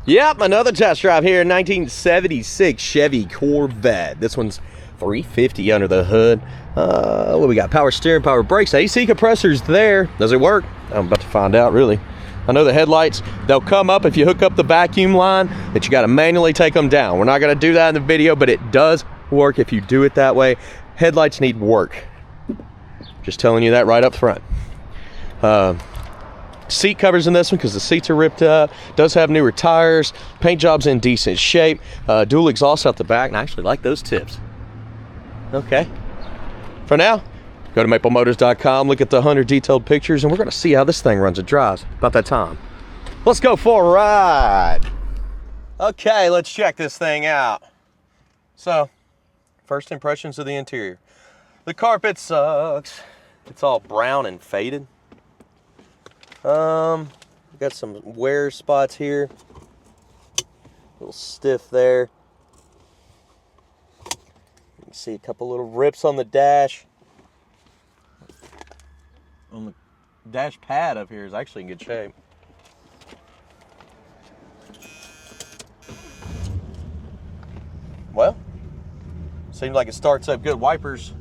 Yep, another test drive here, 1976 Chevy Corvette. This one's $350 under the hood. What we got? Power steering, power brakes, AC compressors there. Does it work? I'm about to find out, really. I know the headlights, they'll come up if you hook up the vacuum line, that you got to manually take them down. We're not going to do that in the video, but it does work if you do it that way. Headlights need work. Just telling you that right up front. Seat covers in this one because the seats are ripped up. Does have newer tires. Paint job's in decent shape. Dual exhaust out the back, and I actually like those tips. Okay. For now, go to maplemotors.com, look at the 100 detailed pictures, and we're going to see how this thing runs and drives. About that time. Let's go for a ride. Okay, let's check this thing out. So, first impressions of the interior. The carpet sucks. It's all brown and faded. Got some wear spots here. A little stiff there. You can see a couple little rips on the dash. On the dash pad up here is actually in good shape. Well, seems like it starts up good. Wipers.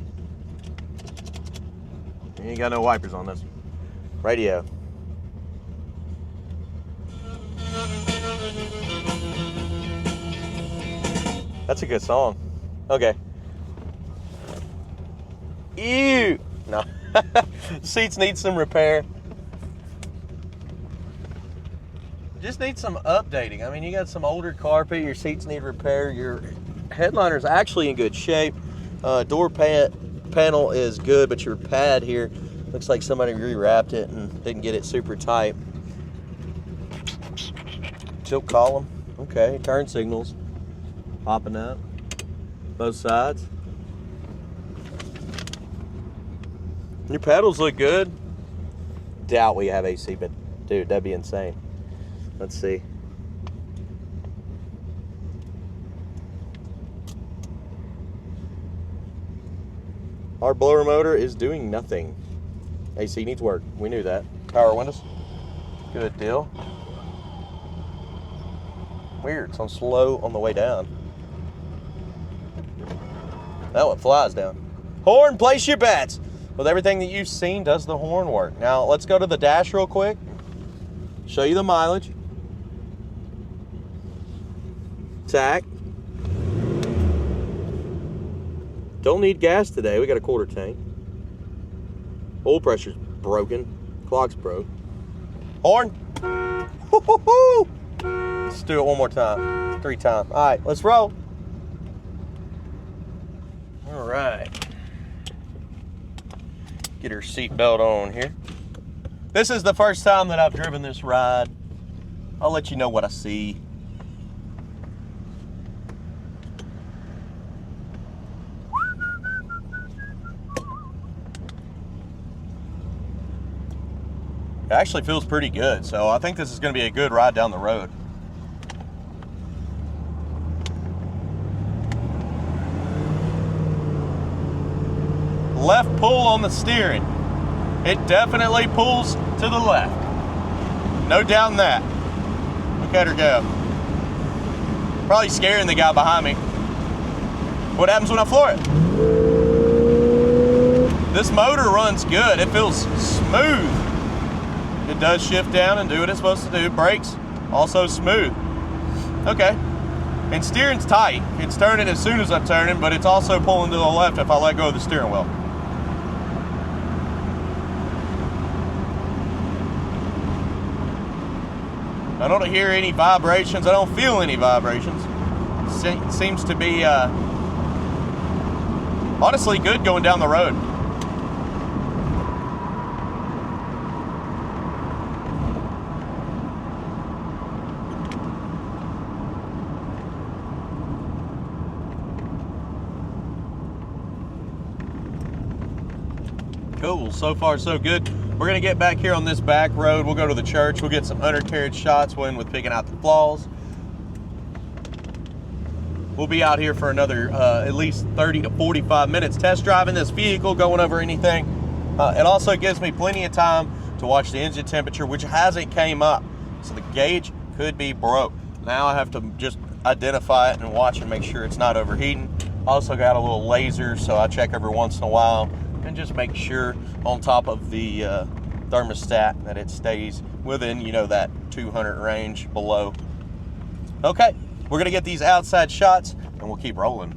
You ain't got no wipers on this. Radio. That's a good song. Okay. Ew. No. Seats need some repair. Just need some updating. I mean, you got some older carpet. Your seats need repair. Your headliner's actually in good shape. Door panel is good, but your pad here looks like somebody rewrapped it and didn't get it super tight. Tilt column. Okay. Turn signals. Popping up. Both sides. Your pedals look good. Doubt we have AC, but dude, that'd be insane. Let's see. Our blower motor is doing nothing. AC needs work. We knew that. Power windows. Good deal. Weird, it's on slow on the way down. That one flies down. Horn, place your bets. With everything that you've seen, does the horn work? Now, let's go to the dash real quick. Show you the mileage. Tach. Don't need gas today. We got a quarter tank. Oil pressure's broken. Clock's broke. Horn. Woo-hoo-hoo. Let's do it one more time. 3 times. All right, let's roll. All right. Get her seatbelt on here. This is the first time that I've driven this ride. I'll let you know what I see. It actually feels pretty good, so I think this is going to be a good ride down the road. Left pull on the steering. It definitely pulls to the left. No doubt in that. Look at her go. Probably scaring the guy behind me. What happens when I floor it? This motor runs good. It feels smooth. It does shift down and do what it's supposed to do. Brakes, also smooth. Okay. And steering's tight. It's turning as soon as I'm turning, but it's also pulling to the left if I let go of the steering wheel. I don't hear any vibrations. I don't feel any vibrations. Seems to be, honestly, good going down the road. Cool, so far so good. We're gonna get back here on this back road. We'll go to the church. We'll get some undercarriage shots with picking out the flaws. We'll be out here for another at least 30 to 45 minutes test driving this vehicle, going over anything. It also gives me plenty of time to watch the engine temperature, which hasn't came up. So the gauge could be broke. Now I have to just identify it and watch and make sure it's not overheating. Also got a little laser, so I check every once in a while and just make sure on top of the thermostat that it stays within, you know, that 200 range below. Okay, we're gonna get these outside shots and we'll keep rolling.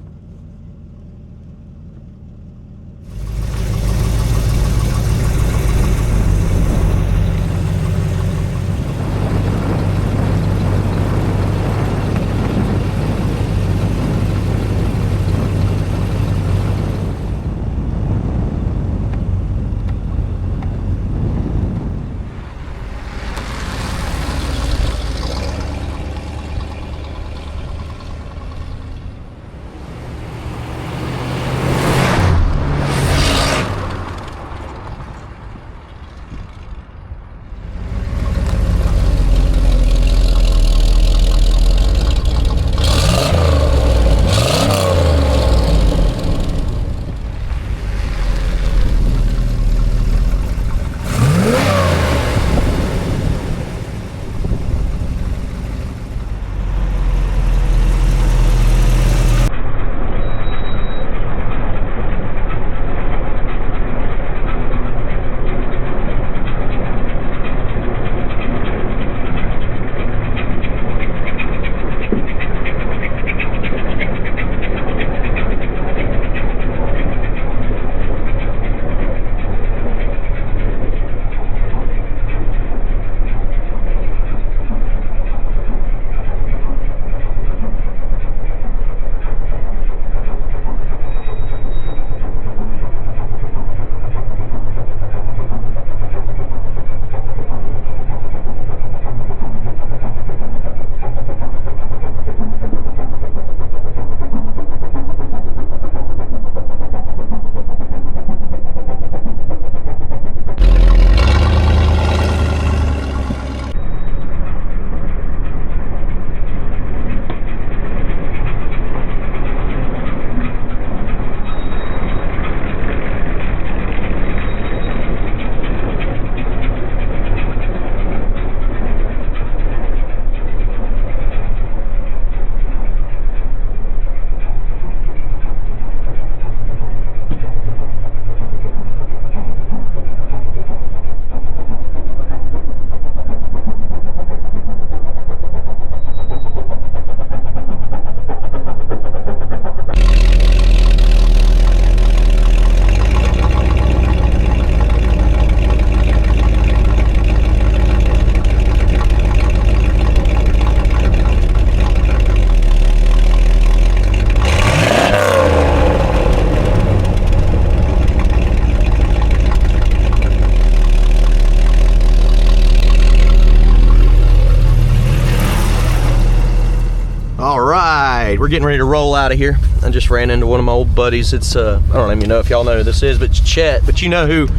We're getting ready to roll out of here. I just ran into one of my old buddies. It's I don't even know if y'all know who this is, but it's Chet. But you know who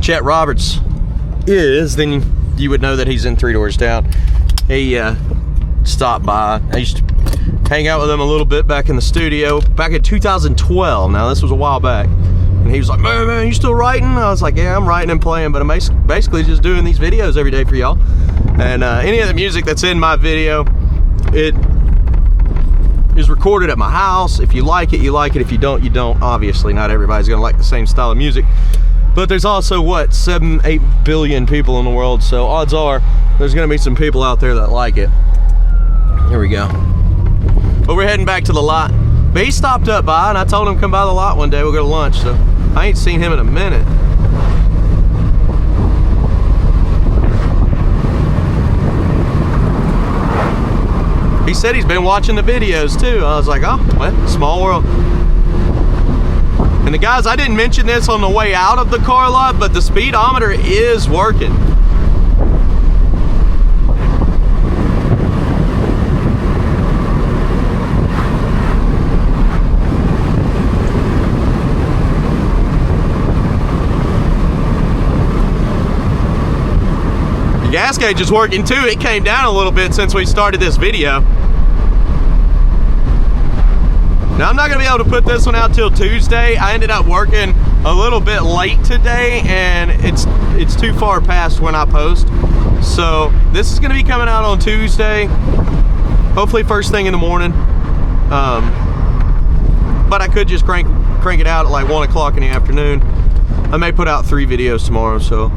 Chet Roberts is, then you would know that he's in 3 Doors Down. He stopped by. I used to hang out with him a little bit back in the studio back in 2012. Now this was a while back, and he was like, man, you still writing? I was like, yeah, I'm writing and playing, but I'm basically just doing these videos every day for y'all. And any of the music that's in my video, it is recorded at my house. If you like it, you like it. If you don't, you don't. Obviously, not everybody's gonna like the same style of music. But there's also, what, 7-8 billion people in the world, so odds are there's gonna be some people out there that like it. Here we go. But we're heading back to the lot. But he stopped up by, and I told him to come by the lot one day. We'll go to lunch, so I ain't seen him in a minute. He said he's been watching the videos too. I was like, oh, well, small world. And the guys, I didn't mention this on the way out of the car lot, but the speedometer is working. The gas gauge is working too. It came down a little bit since we started this video. Now I'm not gonna be able to put this one out till Tuesday. I ended up working a little bit late today, and it's too far past when I post. So this is gonna be coming out on Tuesday. Hopefully first thing in the morning. But I could just crank it out at like 1 o'clock in the afternoon. I may put out 3 videos tomorrow, so.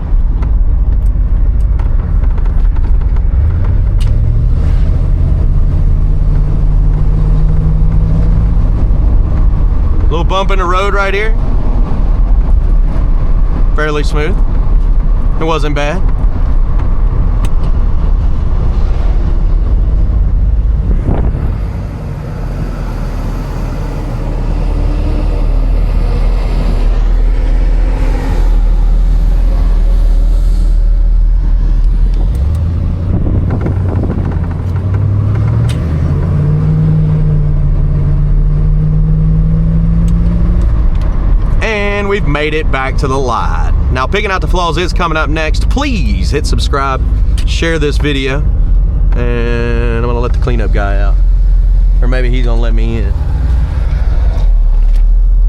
Little bump in the road right here. Fairly smooth. It wasn't bad. We've made it back to the lot. Now, picking out the flaws is coming up next. Please hit subscribe, share this video, and I'm gonna let the cleanup guy out. Or maybe he's gonna let me in.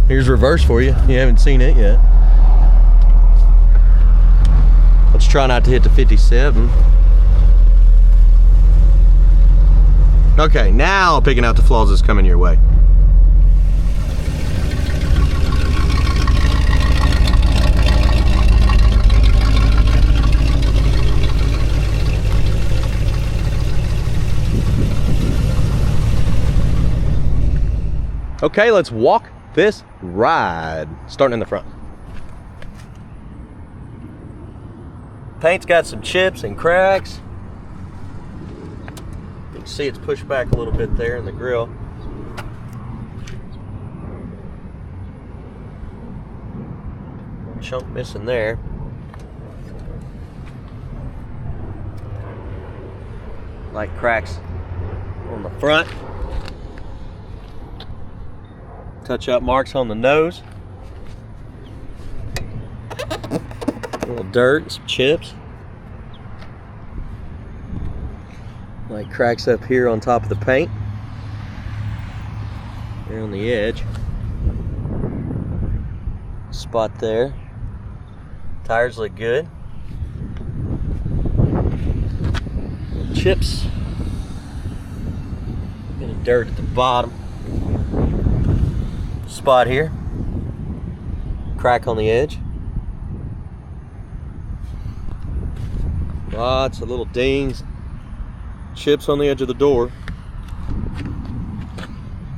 Here's reverse for you. You haven't seen it yet. Let's try not to hit the 57. Okay, now picking out the flaws is coming your way. Okay, let's walk this ride. Starting in the front. Paint's got some chips and cracks. You can see it's pushed back a little bit there in the grill. Chunk missing there. Light cracks on the front. Touch up marks on the nose. A little dirt, some chips. Light cracks up here on top of the paint. There on the edge. Spot there. Tires look good. Chips. Bit of dirt at the bottom. Spot here. Crack on the edge. Lots of little dings. Chips on the edge of the door.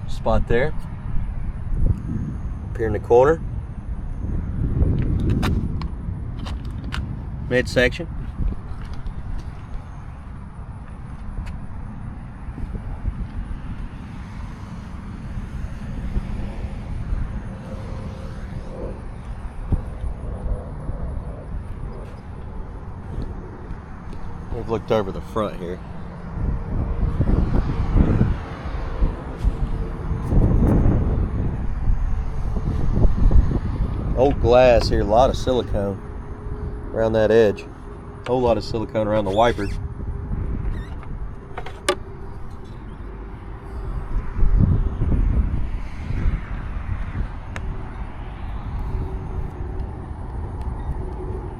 Spot there. Up here in the corner. Midsection. We've looked over the front here. Old glass here, a lot of silicone around that edge. A whole lot of silicone around the wipers.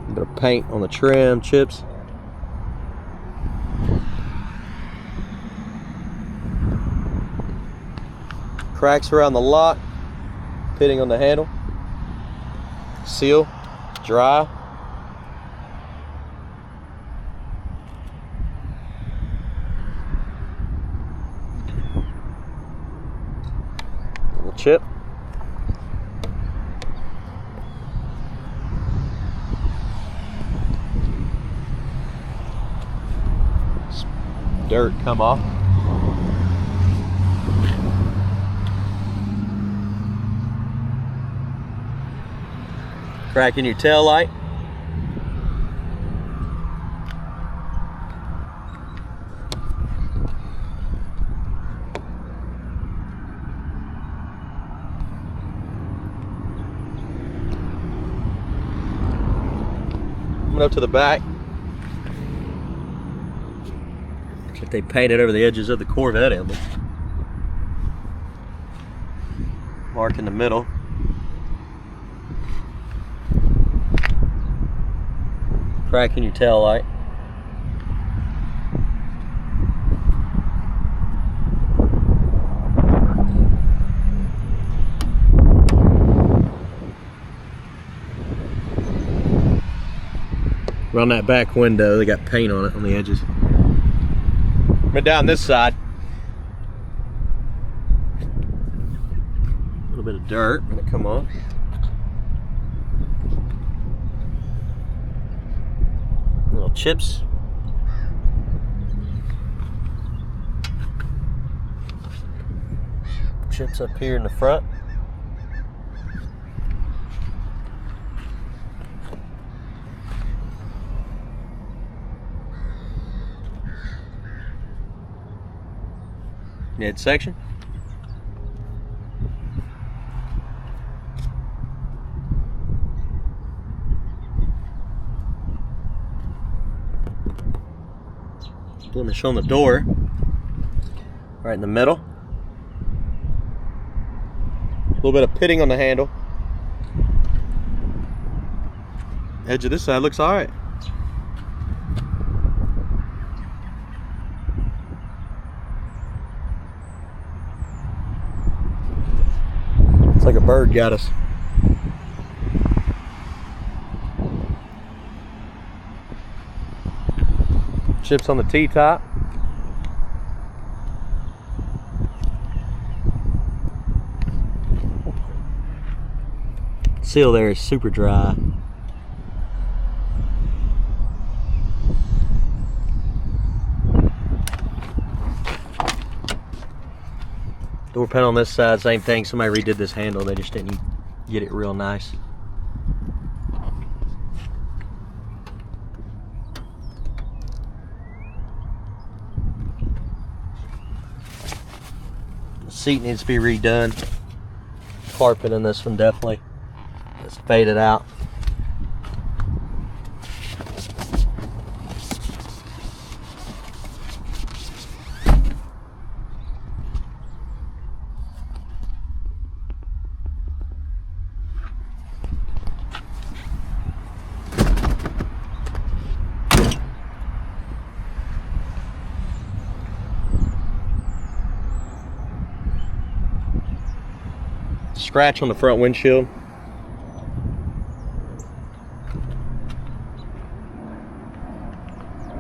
A bit of paint on the trim, chips. Cracks around the lock, pitting on the handle. Seal, dry. Little chip. Dirt come off. Crack in your tail light. Coming up to the back. Looks like they painted over the edges of the Corvette emblem. Mark in the middle. Crack in your tail light. on that back window, they got paint on it on the edges. But down this side, a little bit of dirt when it come off. Little chips. Chips up here in the front. Midsection. Blemish on the door, right in the middle. A little bit of pitting on the handle. Edge of this side looks all right. It's like a bird got us. Chips on the T-top. Seal there is super dry. Door panel on this side, same thing. Somebody redid this handle. They just didn't get it real nice. The seat needs to be redone. Carpet in this one definitely. It's faded out. Scratch on the front windshield.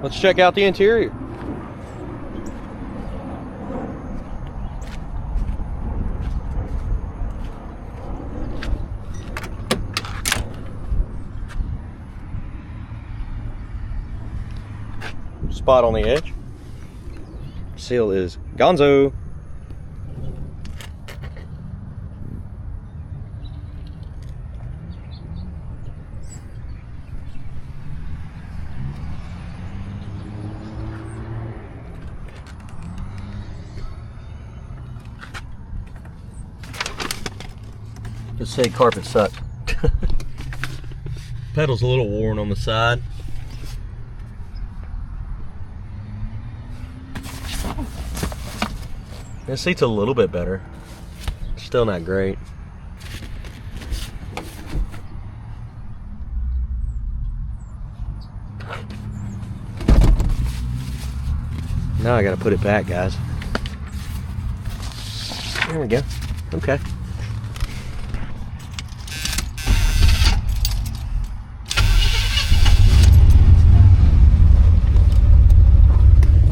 Let's check out the interior. Spot on the edge. Seal is gonzo. Just say carpet sucks. Pedal's a little worn on the side. This seat's a little bit better. Still not great. Now I gotta put it back, guys. There we go. Okay.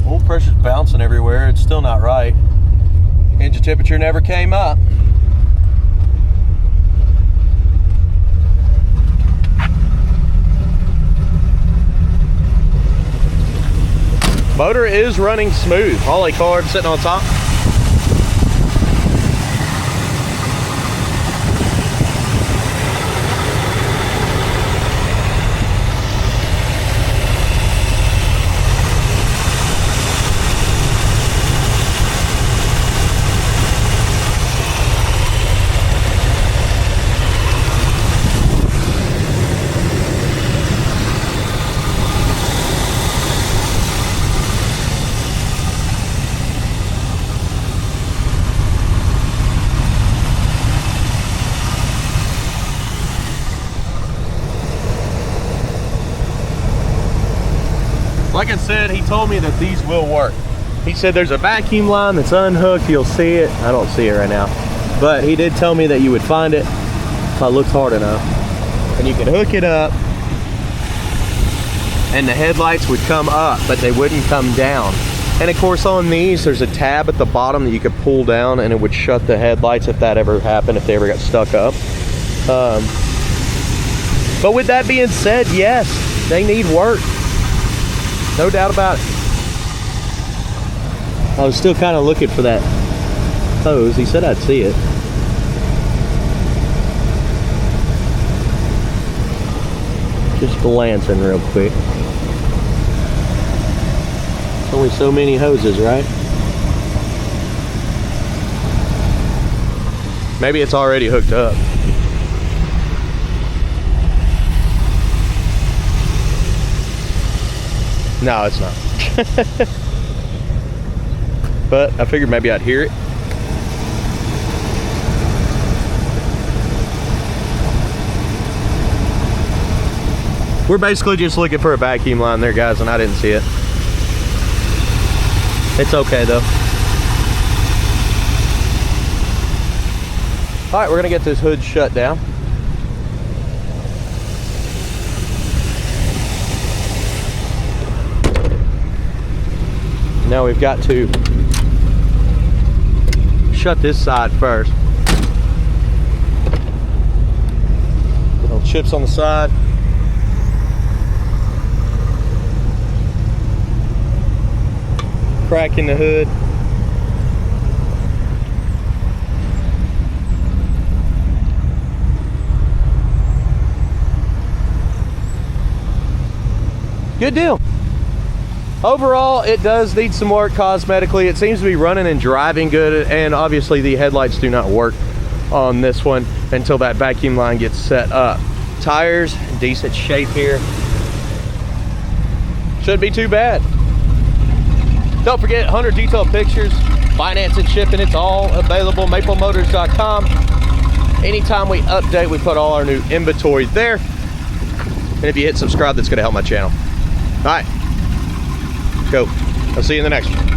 Oil pressure's bouncing everywhere. It's still not right. Engine temperature never came up. Motor is running smooth. Holly card sitting on top. Like I said, he told me that these will work. He said there's a vacuum line that's unhooked. You'll see it. I don't see it right now. But he did tell me that you would find it if I looked hard enough. And you can hook it up. and the headlights would come up, but they wouldn't come down. And of course on these, there's a tab at the bottom that you could pull down and it would shut the headlights if that ever happened, if they ever got stuck up. But with that being said, yes, they need work. No doubt about it. I was still kind of looking for that hose. He said I'd see it. Just glancing real quick. Only so many hoses, right? Maybe it's already hooked up. No, it's not. But I figured maybe I'd hear it. We're basically just looking for a vacuum line there, guys, and I didn't see it. It's okay though. All right, we're gonna get this hood shut down. Now we've got to shut this side first. Little chips on the side. Crack in the hood. Good deal. Overall, it does need some work cosmetically. It seems to be running and driving good, and obviously the headlights do not work on this one until that vacuum line gets set up. Tires, decent shape here. Shouldn't be too bad. Don't forget, 100 detailed pictures, finance and shipping, it's all available, maplemotors.com. Anytime we update, we put all our new inventory there. And if you hit subscribe, that's gonna help my channel. All right, go. I'll see you in the next one.